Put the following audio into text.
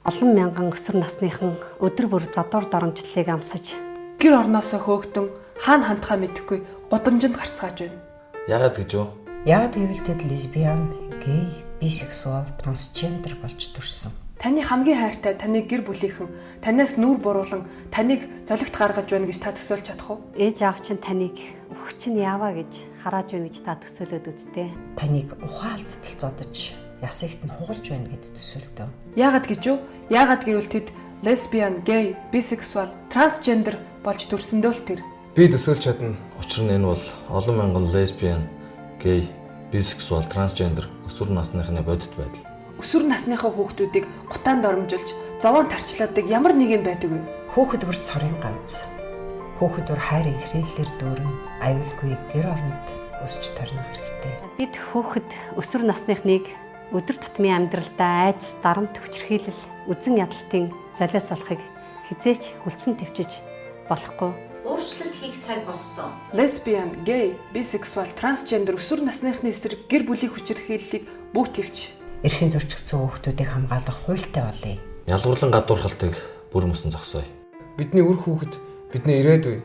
Олон мянган өсвөр насныхан өдөр бүр задуур доромжллыг амсаж гэр орноосоо хөөгдөн хаана хандхаа мэдэхгүй гудамжинд гарцгааж байна. Яагаад гэж юу? Яагаад гэвэл тэд лесбиан, гей, бисексуал, трансгендер болж төрсөн. Таны хамгийн хайртай таны гэр бүлийнхэн танаас нүүр буруулан таныг золигт гаргаж байна гэж та төсөөлж чадах уу? ээж аав чинь таныг өгч нь яаваа гэж харааж байна гэж та төсөөлөд үзтээ. Таныг ухаалтдал зодож, ясагт нь хугалж байна гэд төсөөлдөө. Яагаад гэж юу? Яагаад гэвэл тэд лесбиан, гей, бисексуал, трансгендер болж төрсөндөө л тэр. Би төсөөлж чадна. Учир нь энэ бол олон мянган лесбиан, гей, бисексуал, трансгендер өсвөр насныхны бодит байдал. Өсвөр насныхаа хүүхдүүдийг гутаанд оромжилж, зовоон тарчладаг ямар нэгэн байдаг вэ? Хүүхэд бүр цорын ганц. Хүүхэд бүр хайр ихрээлээр дүүрэн, аюулгүй гэр оронд өсч төрнөх хэрэгтэй. Бид хүүхэд өсвөр насныхныг өдөр тутмын амьдралдаа айдас, дарамт, хүчирхийлэл, үзэн ядалтын золиос болохыг хизээч хүлцэн твчиж болохгүй. Өөрчлөлт хийх цаг болсон. Лесбиан, гей, бисексуал, трансгендер өсвөр насныхны эсрэг гэр бүлийн хүчирхийллийг бүх твч. Эрхэн зөрчигдсөн хүүхдүүдийг хамгаалах хуультай болъё. Ялгуурлан гадуурхалтыг бүр мөсөн зогсооё. Бидний үр хүүхэд, бидний ирээдүй.